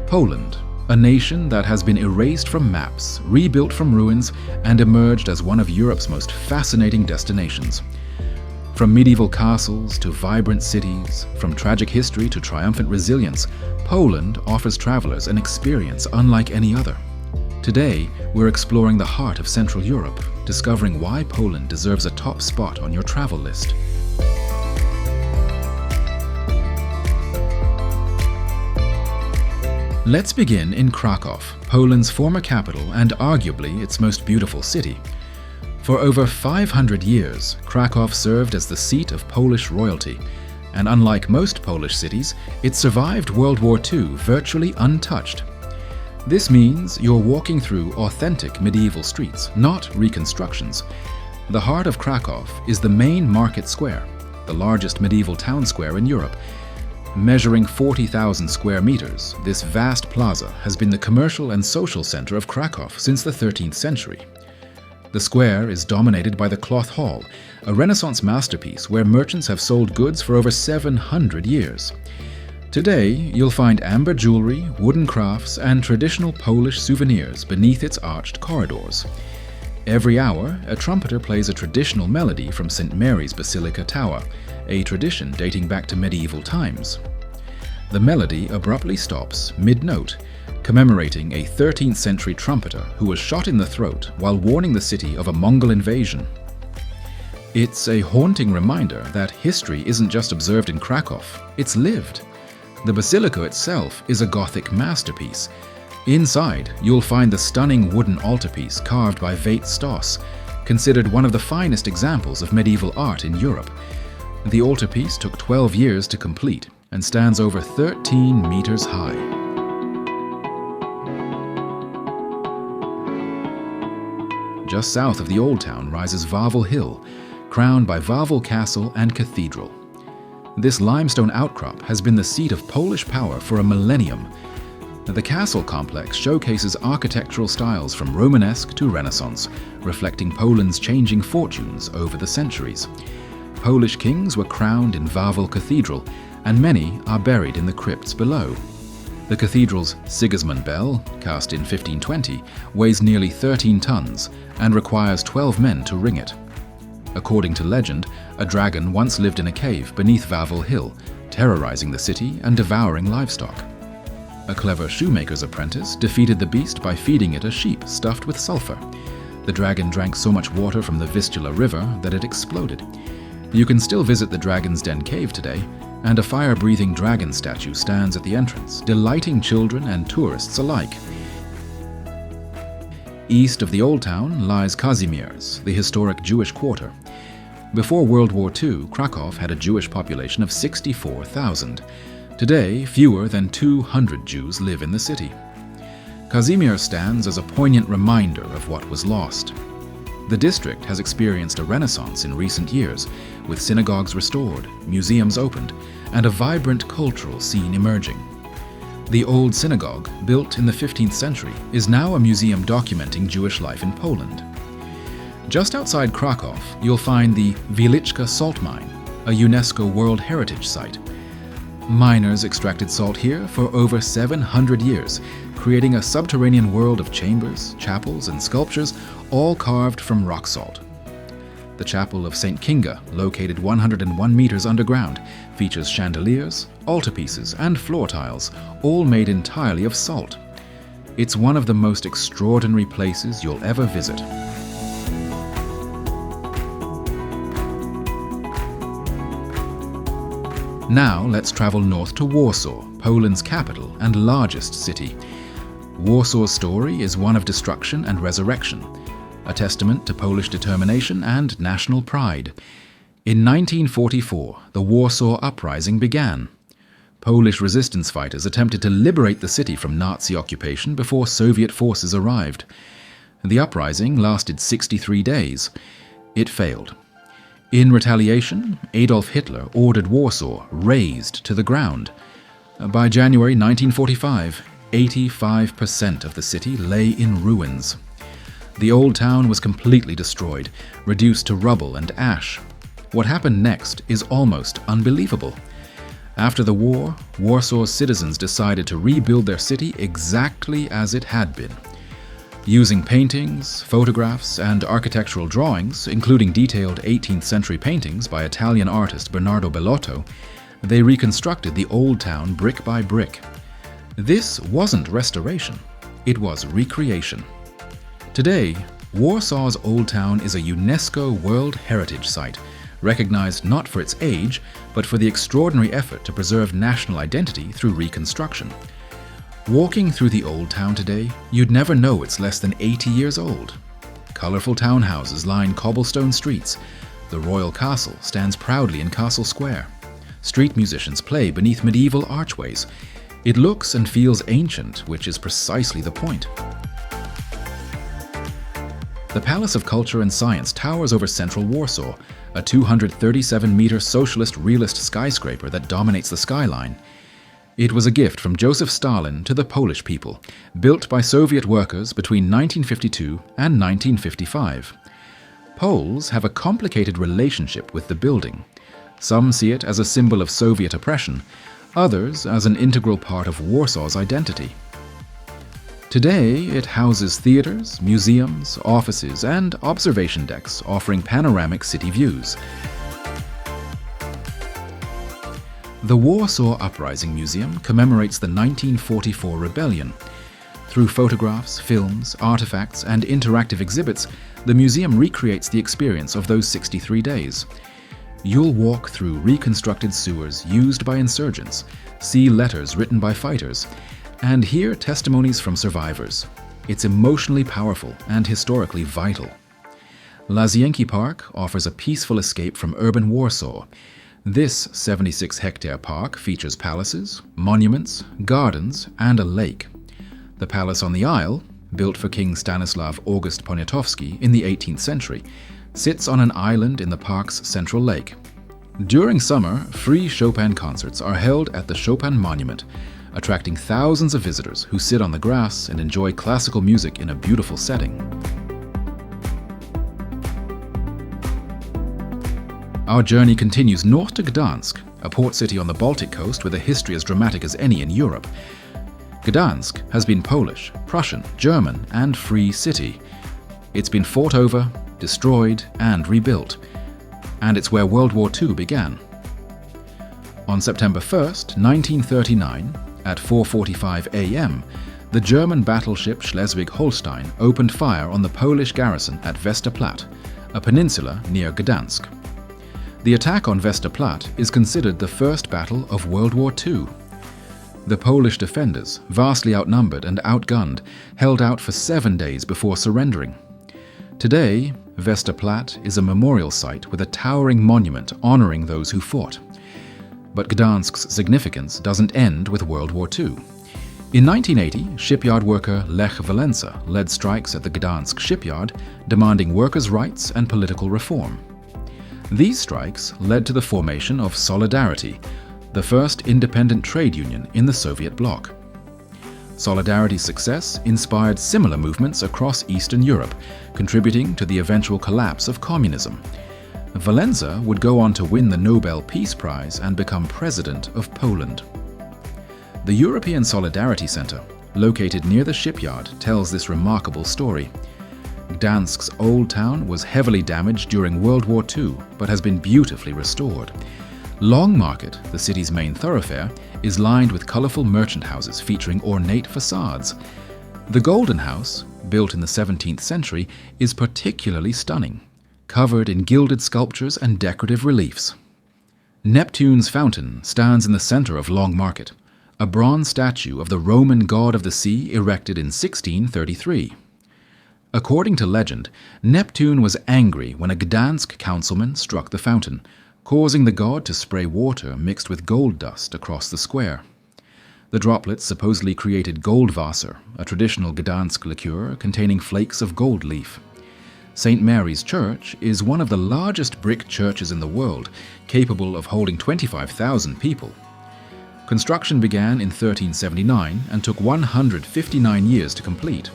Poland, a nation that has been erased from maps, rebuilt from ruins, and emerged as one of Europe's most fascinating destinations. From medieval castles to vibrant cities, from tragic history to triumphant resilience, Poland offers travelers an experience unlike any other. Today, we're exploring the heart of Central Europe, discovering why Poland deserves a top spot on your travel list. Let's begin in Krakow, Poland's former capital and arguably its most beautiful city. For over 500 years, Krakow served as the seat of Polish royalty, and unlike most Polish cities, it survived World War II virtually untouched. This means you're walking through authentic medieval streets, not reconstructions. The heart of Krakow is the main market square, the largest medieval town square in Europe. Measuring 40,000 square meters, this vast plaza has been the commercial and social center of Krakow since the 13th century. The square is dominated by the Cloth Hall, a Renaissance masterpiece where merchants have sold goods for over 700 years. Today, you'll find amber jewelry, wooden crafts, and traditional Polish souvenirs beneath its arched corridors. Every hour, a trumpeter plays a traditional melody from St. Mary's Basilica Tower, a tradition dating back to medieval times. The melody abruptly stops mid-note, commemorating a 13th century trumpeter who was shot in the throat while warning the city of a Mongol invasion. It's a haunting reminder that history isn't just observed in Krakow, it's lived. The basilica itself is a Gothic masterpiece. Inside, you'll find the stunning wooden altarpiece carved by Veit Stoss, considered one of the finest examples of medieval art in Europe. The altarpiece took 12 years to complete and stands over 13 meters high. Just south of the Old Town rises Wawel Hill, crowned by Wawel Castle and Cathedral. This limestone outcrop has been the seat of Polish power for a millennium. The castle complex showcases architectural styles from Romanesque to Renaissance, reflecting Poland's changing fortunes over the centuries. Polish kings were crowned in Wawel Cathedral, and many are buried in the crypts below. The cathedral's Sigismund bell, cast in 1520, weighs nearly 13 tons and requires 12 men to ring it. According to legend, a dragon once lived in a cave beneath Wawel Hill, terrorizing the city and devouring livestock. A clever shoemaker's apprentice defeated the beast by feeding it a sheep stuffed with sulfur. The dragon drank so much water from the Vistula River that it exploded. You can still visit the Dragon's Den cave today, and a fire-breathing dragon statue stands at the entrance, delighting children and tourists alike. East of the Old Town lies Kazimierz, the historic Jewish quarter. Before World War II, Krakow had a Jewish population of 64,000. Today, fewer than 200 Jews live in the city. Kazimierz stands as a poignant reminder of what was lost. The district has experienced a renaissance in recent years, with synagogues restored, museums opened, and a vibrant cultural scene emerging. The old synagogue, built in the 15th century, is now a museum documenting Jewish life in Poland. Just outside Krakow, you'll find the Wieliczka salt mine, a UNESCO World Heritage Site. Miners extracted salt here for over 700 years, creating a subterranean world of chambers, chapels, and sculptures, all carved from rock salt. The Chapel of St. Kinga, located 101 meters underground, features chandeliers, altarpieces, and floor tiles, all made entirely of salt. It's one of the most extraordinary places you'll ever visit. Now let's travel north to Warsaw, Poland's capital and largest city. Warsaw's story is one of destruction and resurrection, a testament to Polish determination and national pride. In 1944, the Warsaw Uprising began. Polish resistance fighters attempted to liberate the city from Nazi occupation before Soviet forces arrived. The uprising lasted 63 days. It failed. In retaliation, Adolf Hitler ordered Warsaw razed to the ground. By January 1945, 85% of the city lay in ruins. The old town was completely destroyed, reduced to rubble and ash. What happened next is almost unbelievable. After the war, Warsaw's citizens decided to rebuild their city exactly as it had been. Using paintings, photographs, and architectural drawings, including detailed 18th century paintings by Italian artist Bernardo Bellotto, they reconstructed the old town brick by brick. This wasn't restoration, it was recreation. Today, Warsaw's Old Town is a UNESCO World Heritage Site, recognized not for its age, but for the extraordinary effort to preserve national identity through reconstruction. Walking through the Old Town today, you'd never know it's less than 80 years old. Colorful townhouses line cobblestone streets. The Royal Castle stands proudly in Castle Square. Street musicians play beneath medieval archways. It looks and feels ancient, which is precisely the point. The Palace of Culture and Science towers over central Warsaw, a 237-meter socialist realist skyscraper that dominates the skyline. It was a gift from Joseph Stalin to the Polish people, built by Soviet workers between 1952 and 1955. Poles have a complicated relationship with the building. Some see it as a symbol of Soviet oppression, others as an integral part of Warsaw's identity. Today, it houses theaters, museums, offices, and observation decks offering panoramic city views. The Warsaw Uprising Museum commemorates the 1944 rebellion. Through photographs, films, artifacts, and interactive exhibits, the museum recreates the experience of those 63 days. You'll walk through reconstructed sewers used by insurgents, see letters written by fighters, and hear testimonies from survivors. It's emotionally powerful and historically vital. Lazienki Park offers a peaceful escape from urban Warsaw. This 76-hectare park features palaces, monuments, gardens, and a lake. The Palace on the Isle, built for King Stanislav August Poniatowski in the 18th century, sits on an island in the park's central lake. During summer, free Chopin concerts are held at the Chopin Monument, attracting thousands of visitors who sit on the grass and enjoy classical music in a beautiful setting. Our journey continues north to Gdansk, a port city on the Baltic coast with a history as dramatic as any in Europe. Gdansk has been Polish, Prussian, German, and free city. It's been fought over, destroyed, and rebuilt. And it's where World War II began. On September 1st, 1939, at 4:45 a.m., the German battleship Schleswig-Holstein opened fire on the Polish garrison at Westerplatte, a peninsula near Gdansk. The attack on Westerplatte is considered the first battle of World War II. The Polish defenders, vastly outnumbered and outgunned, held out for 7 days before surrendering. Today, Westerplatte is a memorial site with a towering monument honoring those who fought. But Gdansk's significance doesn't end with World War II. In 1980, shipyard worker Lech Wałęsa led strikes at the Gdansk shipyard, demanding workers' rights and political reform. These strikes led to the formation of Solidarity, the first independent trade union in the Soviet bloc. Solidarity's success inspired similar movements across Eastern Europe, contributing to the eventual collapse of communism. Wałęsa would go on to win the Nobel Peace Prize and become president of Poland. The European Solidarity Center, located near the shipyard, tells this remarkable story. Gdansk's old town was heavily damaged during World War II, but has been beautifully restored. Long Market, the city's main thoroughfare, is lined with colorful merchant houses featuring ornate facades. The Golden House, built in the 17th century, is particularly stunning, covered in gilded sculptures and decorative reliefs. Neptune's fountain stands in the center of Long Market, a bronze statue of the Roman god of the sea erected in 1633. According to legend, Neptune was angry when a Gdansk councilman struck the fountain, causing the god to spray water mixed with gold dust across the square. The droplets supposedly created Goldwasser, a traditional Gdansk liqueur containing flakes of gold leaf. St. Mary's Church is one of the largest brick churches in the world, capable of holding 25,000 people. Construction began in 1379 and took 159 years to complete.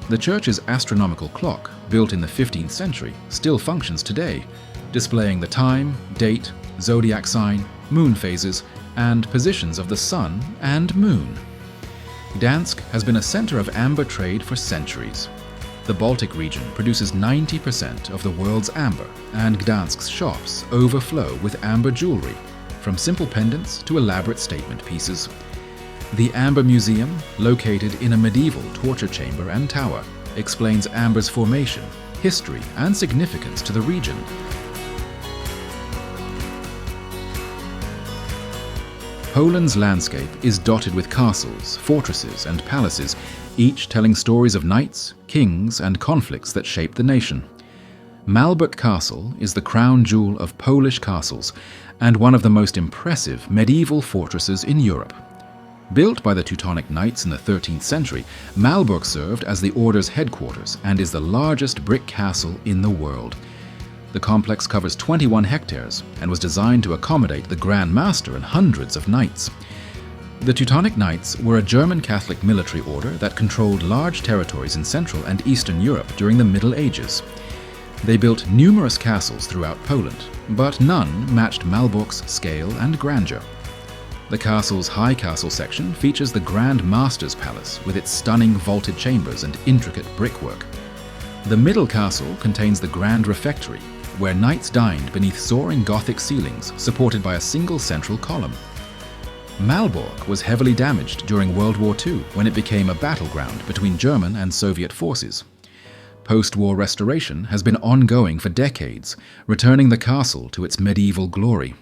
The church's astronomical clock, built in the 15th century, still functions today, displaying the time, date, zodiac sign, moon phases, and positions of the sun and moon. Gdansk has been a center of amber trade for centuries. The Baltic region produces 90% of the world's amber, and Gdansk's shops overflow with amber jewelry, from simple pendants to elaborate statement pieces. The Amber Museum, located in a medieval torture chamber and tower, explains amber's formation, history, and significance to the region. Poland's landscape is dotted with castles, fortresses, and palaces, each telling stories of knights, kings, and conflicts that shaped the nation. Malbork Castle is the crown jewel of Polish castles and one of the most impressive medieval fortresses in Europe. Built by the Teutonic Knights in the 13th century, Malbork served as the order's headquarters and is the largest brick castle in the world. The complex covers 21 hectares and was designed to accommodate the Grand Master and hundreds of knights. The Teutonic Knights were a German Catholic military order that controlled large territories in Central and Eastern Europe during the Middle Ages. They built numerous castles throughout Poland, but none matched Malbork's scale and grandeur. The castle's high castle section features the Grand Master's Palace with its stunning vaulted chambers and intricate brickwork. The middle castle contains the Grand Refectory, where knights dined beneath soaring Gothic ceilings supported by a single central column. Malbork was heavily damaged during World War II when it became a battleground between German and Soviet forces. Post-war restoration has been ongoing for decades, returning the castle to its medieval glory.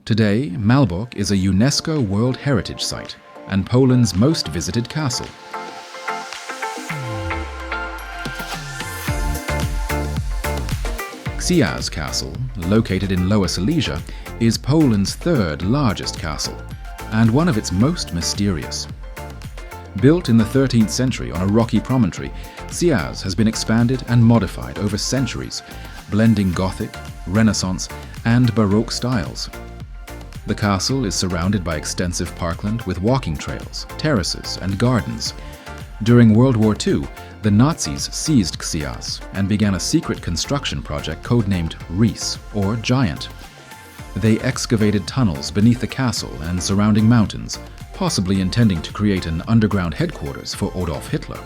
Today, Malbork is a UNESCO World Heritage Site and Poland's most visited castle. Gdańsk Castle, located in Lower Silesia, is Poland's third largest castle and one of its most mysterious. Built in the 13th century on a rocky promontory, Gdańsk has been expanded and modified over centuries, blending Gothic, Renaissance, and Baroque styles. The castle is surrounded by extensive parkland with walking trails, terraces, and gardens. During World War II, the Nazis seized Gdańsk and began a secret construction project codenamed Reese, or Giant. They excavated tunnels beneath the castle and surrounding mountains, possibly intending to create an underground headquarters for Adolf Hitler.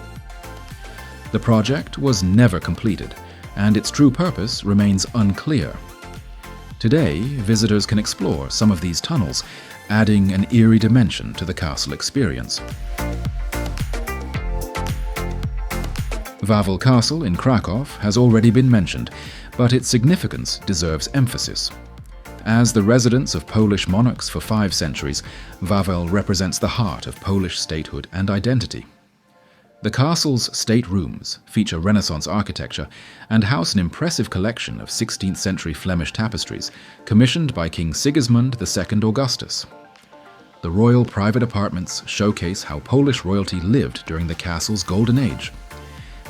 The project was never completed, and its true purpose remains unclear. Today, visitors can explore some of these tunnels, adding an eerie dimension to the castle experience. WWII Castle in Krakow has already been mentioned, but its significance deserves emphasis. As the residence of Polish monarchs for 5 centuries, Wawel represents the heart of Polish statehood and identity. The castle's state rooms feature Renaissance architecture and house an impressive collection of 16th century Flemish tapestries commissioned by King Sigismund II Augustus. The royal private apartments showcase how Polish royalty lived during the castle's golden age.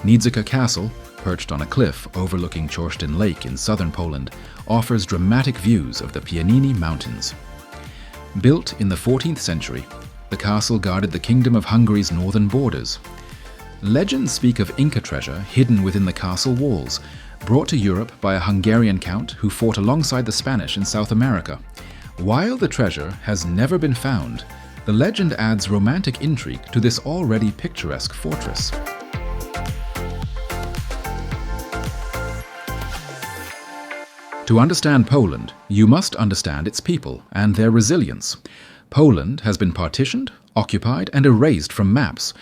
Niedzika Castle, perched on a cliff overlooking Chopin Lake in southern Poland, offers dramatic views of the Pierogi Mountains. Built in the 14th century, the castle guarded the Kingdom of Hungary's northern borders. Legends speak of Inca treasure hidden within the castle walls, brought to Europe by a Hungarian count who fought alongside the Spanish in South America. While the treasure has never been found, the legend adds romantic intrigue to this already picturesque fortress. To understand Poland, you must understand its people and their resilience. Poland has been partitioned, occupied, and erased from maps.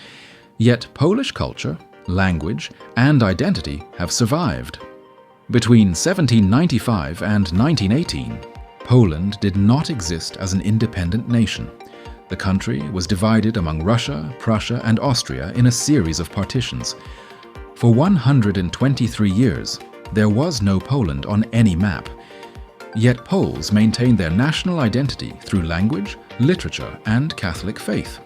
Yet Polish culture, language, and identity have survived. Between 1795 and 1918, Poland did not exist as an independent nation. The country was divided among Russia, Prussia, and Austria in a series of partitions. For 123 years, there was no Poland on any map. Yet Poles maintained their national identity through language, literature, and Catholic faith.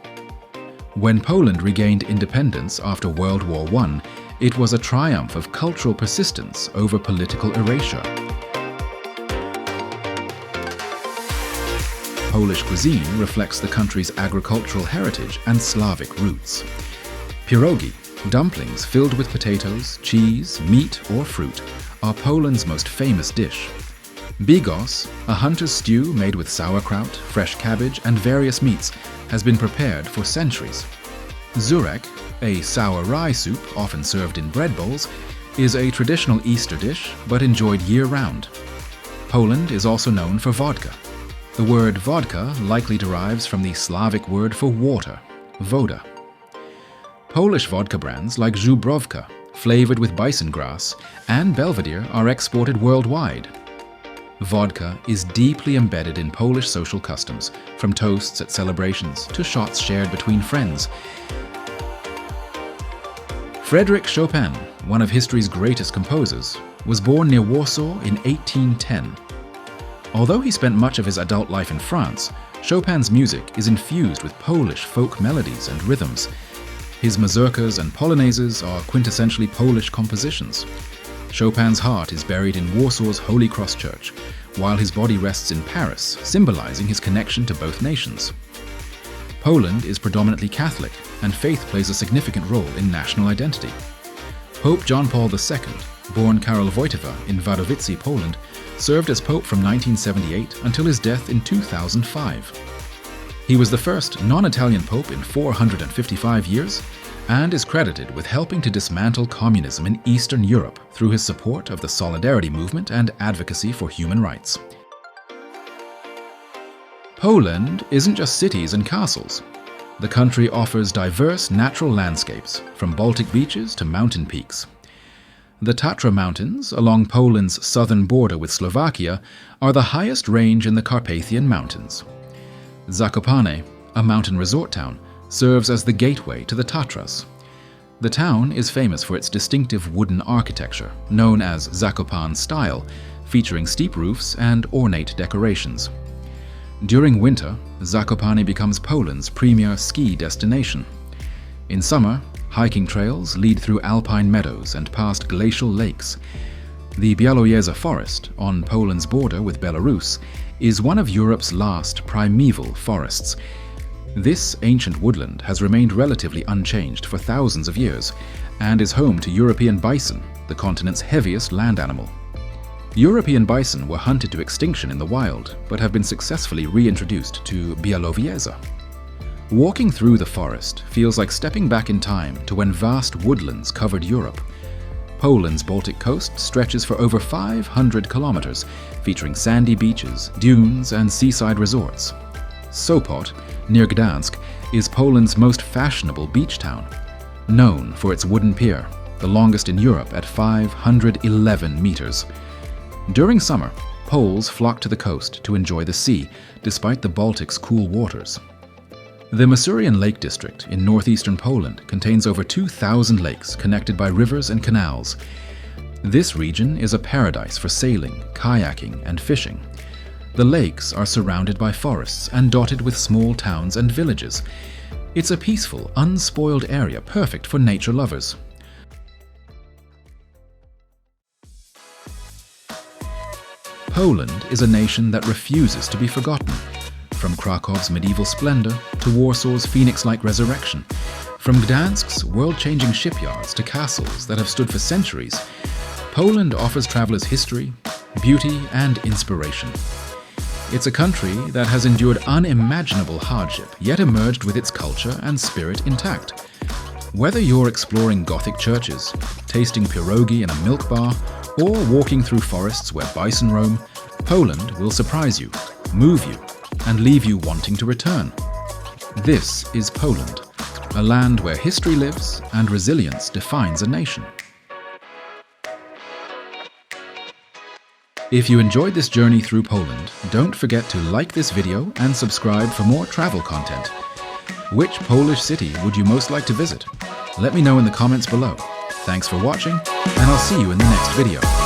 When Poland regained independence after World War I, it was a triumph of cultural persistence over political erasure. Polish cuisine reflects the country's agricultural heritage and Slavic roots. Pierogi, dumplings filled with potatoes, cheese, meat, or fruit, are Poland's most famous dish. Bigos, a hunter's stew made with sauerkraut, fresh cabbage, and various meats, has been prepared for centuries. Zurek, a sour rye soup often served in bread bowls, is a traditional Easter dish but enjoyed year-round. Poland is also known for vodka. The word vodka likely derives from the Slavic word for water, voda. Polish vodka brands like Żubrówka, flavored with bison grass, and Belvedere are exported worldwide. Vodka is deeply embedded in Polish social customs, from toasts at celebrations to shots shared between friends. Frédéric Chopin, one of history's greatest composers, was born near Warsaw in 1810. Although he spent much of his adult life in France, Chopin's music is infused with Polish folk melodies and rhythms. His mazurkas and polonaises are quintessentially Polish compositions. Chopin's heart is buried in Warsaw's Holy Cross Church, while his body rests in Paris, symbolizing his connection to both nations. Poland is predominantly Catholic, and faith plays a significant role in national identity. Pope John Paul II, born Karol Wojtyła in WWII, Poland, served as Pope from 1978 until his death in 2005. He was the first non-Italian Pope in 455 years, and is credited with helping to dismantle communism in Eastern Europe through his support of the Solidarity movement and advocacy for human rights. Poland isn't just cities and castles. The country offers diverse natural landscapes, from Baltic beaches to mountain peaks. The Tatra Mountains, along Poland's southern border with Slovakia, are the highest range in the Carpathian Mountains. Zakopane, a mountain resort town, serves as the gateway to the Tatras. The town is famous for its distinctive wooden architecture, known as Zakopane style, featuring steep roofs and ornate decorations. During winter, Zakopane becomes Poland's premier ski destination. In summer, hiking trails lead through alpine meadows and past glacial lakes. The Białowieża forest, on Poland's border with Belarus, is one of Europe's last primeval forests. This ancient woodland has remained relatively unchanged for thousands of years and is home to European bison, the continent's heaviest land animal. European bison were hunted to extinction in the wild, but have been successfully reintroduced to Białowieża. Walking through the forest feels like stepping back in time to when vast woodlands covered Europe. Poland's Baltic coast stretches for over 500 kilometers, featuring sandy beaches, dunes, and seaside resorts. Sopot, near Gdansk, is Poland's most fashionable beach town, known for its wooden pier, the longest in Europe at 511 meters. During summer, Poles flock to the coast to enjoy the sea, despite the Baltic's cool waters. The Masurian Lake District in northeastern Poland contains over 2,000 lakes connected by rivers and canals. This region is a paradise for sailing, kayaking, and fishing. The lakes are surrounded by forests and dotted with small towns and villages. It's a peaceful, unspoiled area perfect for nature lovers. Poland is a nation that refuses to be forgotten. From Krakow's medieval splendor to Warsaw's phoenix-like resurrection, from Gdansk's world-changing shipyards to castles that have stood for centuries, Poland offers travelers history, beauty, and inspiration. It's a country that has endured unimaginable hardship, yet emerged with its culture and spirit intact. Whether you're exploring Gothic churches, tasting pierogi in a milk bar, or walking through forests where bison roam, Poland will surprise you, move you, and leave you wanting to return. This is Poland, a land where history lives and resilience defines a nation. If you enjoyed this journey through Poland, don't forget to like this video and subscribe for more travel content. Which Polish city would you most like to visit? Let me know in the comments below. Thanks for watching, and I'll see you in the next video.